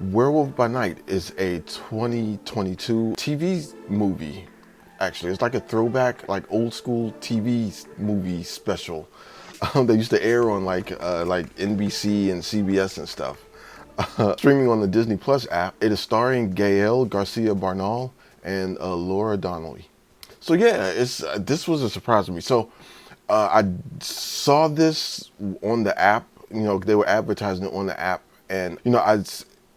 Werewolf by Night is a 2022 TV movie. Actually, it's like a throwback, like old school TV movie special. They used to air on like NBC and CBS and stuff. Streaming on the Disney Plus app, it is starring Gael Garcia Bernal and Laura Donnelly. So yeah, it's this was a surprise to me. So I saw this on the app. You know, they were advertising it on the app, and you know,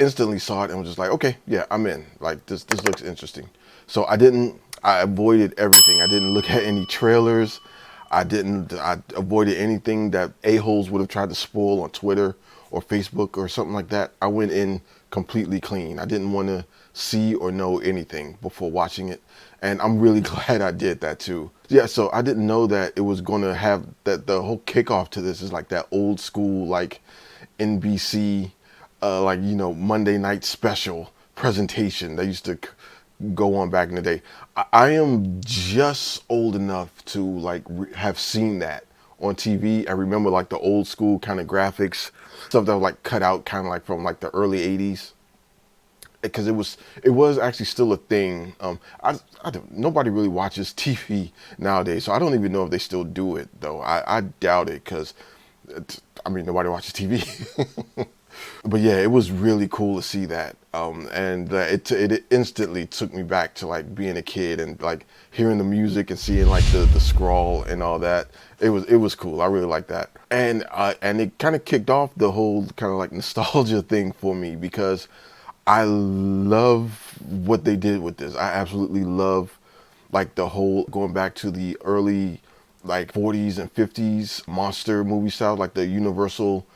instantly saw it and was just like, okay, yeah, I'm in. Like this looks interesting. So I didn't. I avoided everything. I didn't look at any trailers. I avoided anything that a-holes would have tried to spoil on Twitter or Facebook or something like that. I went in completely clean. I didn't want to see or know anything before watching it. And I'm really glad I did that too. Yeah, so I didn't know that it was going to have that the whole kickoff to this is like that old school, like NBC, like, you know, Monday night special presentation that used to go on back in the day. I am just old enough to like have seen that on TV. I remember like the old school kind of graphics, stuff that was like cut out kind of like from like the early 80s, because it was actually still a thing. I don't, nobody really watches TV nowadays, so I don't even know if they still do it though. I doubt it, because I mean, nobody watches TV. But yeah, it was really cool to see that, and it instantly took me back to like being a kid and like hearing the music and seeing like the scroll and all that. It was cool. I really like that, and it kind of kicked off the whole kind of like nostalgia thing for me, because I love what they did with this. I absolutely love like the whole going back to the early like 40s and 50s monster movie style, like the Universal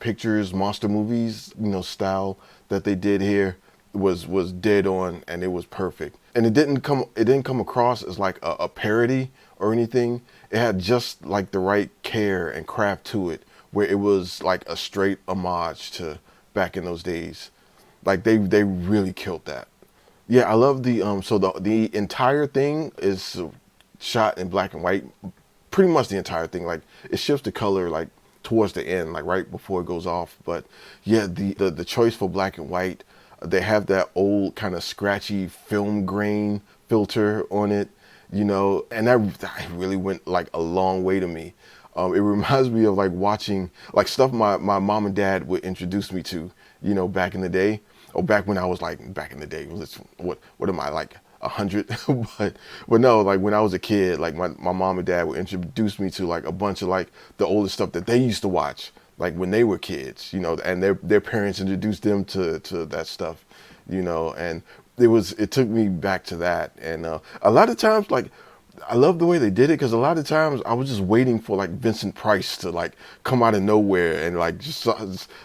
Pictures monster movies, you know, style that they did here was dead on, and it was perfect. And it didn't come across as like a parody or anything. It had just like the right care and craft to it, where it was like a straight homage to back in those days. Like they really killed that. Yeah, I love the entire thing is shot in black and white, pretty much the entire thing. Like it shifts the color like towards the end, like right before it goes off. But yeah, the choice for black and white, they have that old kind of scratchy film grain filter on it, you know, and that really went like a long way to me. It reminds me of like watching like stuff my mom and dad would introduce me to, you know, back in the day, or back when I was like back in the day. What am I, like 100? but no, like when I was a kid, like my mom and dad would introduce me to like a bunch of like the older stuff that they used to watch, like when they were kids, you know, and their parents introduced them to that stuff, you know, and it took me back to that. And a lot of times, like, I love the way they did it, because a lot of times I was just waiting for like Vincent Price to like come out of nowhere and like just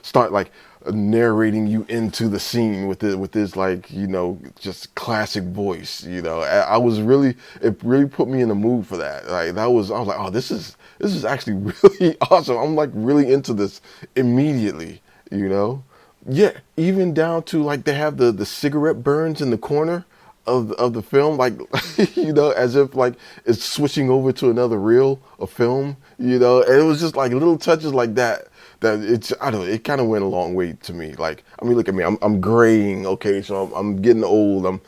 start like narrating you into the scene with his like, you know, just classic voice. You know, it really put me in the mood for that. Like I was like, oh, this is actually really awesome. I'm like really into this immediately. You know. Yeah, even down to like they have the cigarette burns in the corner of the film, like you know, as if like it's switching over to another reel of film, you know. And it was just like little touches like that it's, I don't know, it kind of went a long way to me. Like, I mean, look at me, I'm graying, okay, so I'm getting old. I'm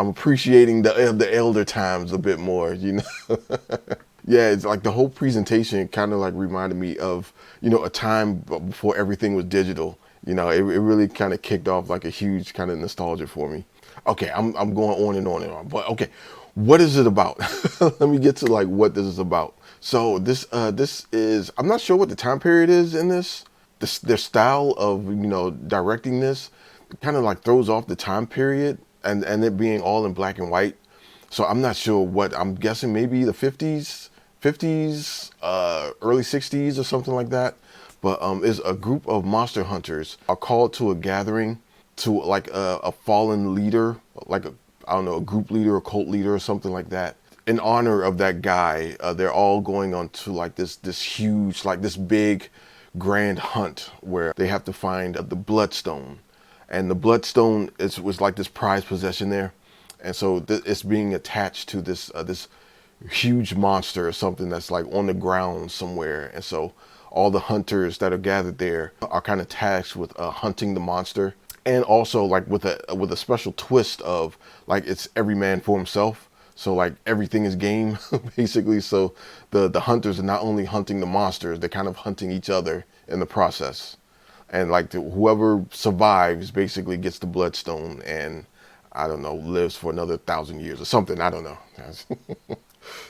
appreciating the elder times a bit more, you know. Yeah, it's like the whole presentation kind of like reminded me of, you know, a time before everything was digital. You know, it really kind of kicked off like a huge kind of nostalgia for me. Okay, I'm going on and on and on. But okay, what is it about? Let me get to like what this is about. So this is, I'm not sure what the time period is in this. Their style of, you know, directing this kind of like throws off the time period, and it being all in black and white. So I'm not sure what, I'm guessing maybe the 50s, early 60s or something like that. But is a group of monster hunters are called to a gathering to like a fallen leader, like I don't know, a group leader, a cult leader, or something like that. In honor of that guy, they're all going on to like this huge, like this big, grand hunt where they have to find the bloodstone, and the bloodstone was like this prized possession there, and so it's being attached to this huge monster or something that's like on the ground somewhere. And so all the hunters that are gathered there are kind of tasked with hunting the monster, and also like with a special twist of like it's every man for himself. So like everything is game basically. So the hunters are not only hunting the monsters, they're kind of hunting each other in the process. And like whoever survives basically gets the bloodstone and I don't know, lives for another 1,000 years or something. I don't know.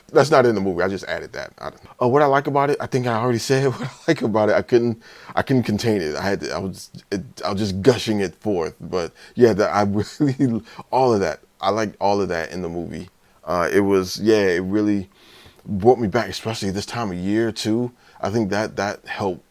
That's not in the movie. I just added that. What I like about it, I think I already said what I like about it. I couldn't contain it. I was just gushing it forth. But yeah, I really, all of that. I liked all of that in the movie. It really brought me back, especially this time of year too. I think that helped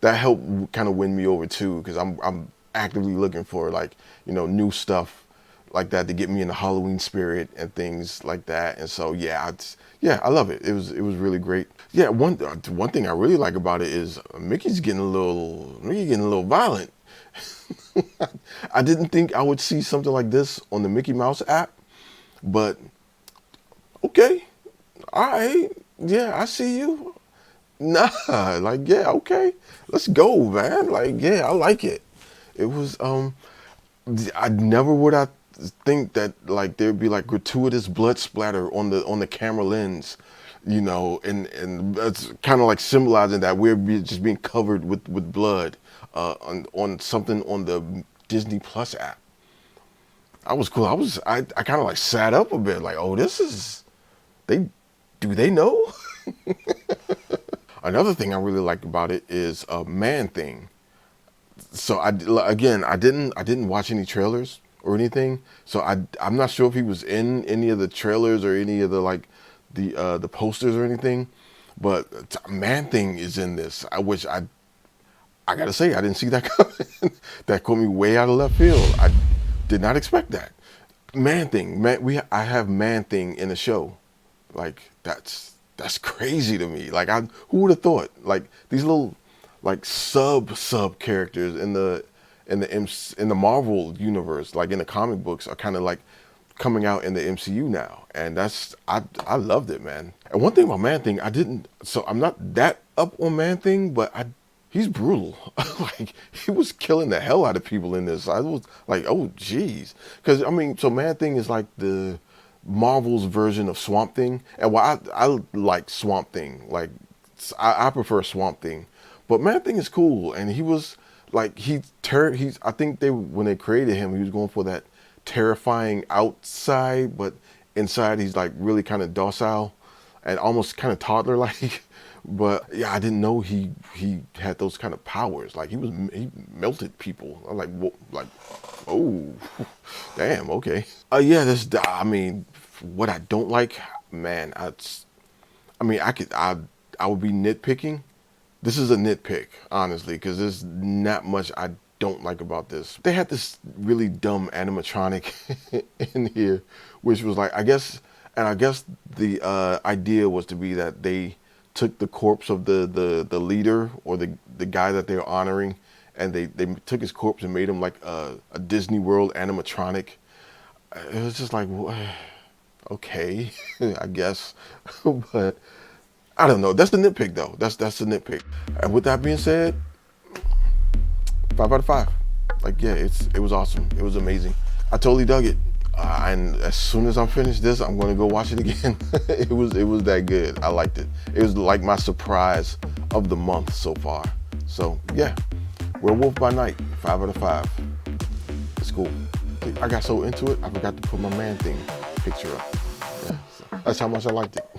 kind of win me over too, because I'm actively looking for like, new stuff like that to get me in the Halloween spirit and things like that. And so I love it. It was really great. Yeah, one thing I really like about it is Mickey's getting a little violent. I didn't think I would see something like this on the Mickey Mouse app, but okay, all right, yeah, I see you. Nah, like, yeah, okay, let's go, man. Like, yeah, I like it. It was I never would I think that like there'd be like gratuitous blood splatter on the camera lens, and it's kind of like symbolizing that we're just being covered with blood on something on the DisneyPlus app. I was cool. I kind of like sat up a bit, like, oh, do they know? Another thing I really liked about it is a Man Thing. So I didn't watch any trailers or anything. So I'm not sure if he was in any of the trailers or any of the like the posters or anything. But Man Thing is in this. I gotta say I didn't see that coming. That caught me way out of left field. I did not expect that. Man Thing, I have Man Thing in the show. Like that's crazy to me. Like who would have thought? Like these little like sub characters in the Marvel universe, like in the comic books, are kind of like coming out in the MCU now, and I loved it, man. And one thing about Man Thing, I'm not that up on Man Thing, but he's brutal. Like he was killing the hell out of people in this. I was like, oh geez, because I mean, so Man Thing is like the Marvel's version of Swamp Thing, and I like Swamp Thing, like I prefer Swamp Thing. But Man Thing is cool, and he was like I think when they created him, he was going for that terrifying outside, but inside he's like really kind of docile and almost kind of toddler like. But yeah, I didn't know he had those kind of powers. Like he melted people. I'm like, oh, damn, okay. I mean, what I don't like, man, I would be nitpicking. This is a nitpick, honestly, because there's not much I don't like about this. They had this really dumb animatronic in here, which was like, I guess the idea was to be that they took the corpse of the leader or the guy that they were honoring, and they took his corpse and made him like a Disney World animatronic. It was just like, okay, I guess, but I don't know. That's the nitpick, though. That's the nitpick. And with that being said, 5 out of 5. Like, yeah, it was awesome. It was amazing. I totally dug it. And as soon as I'm finished this, I'm going to go watch it again. It was that good. I liked it. It was like my surprise of the month so far. So yeah, Werewolf by Night, 5 out of 5. It's cool. I got so into it, I forgot to put my Man Thing picture up. Yeah, so that's how much I liked it.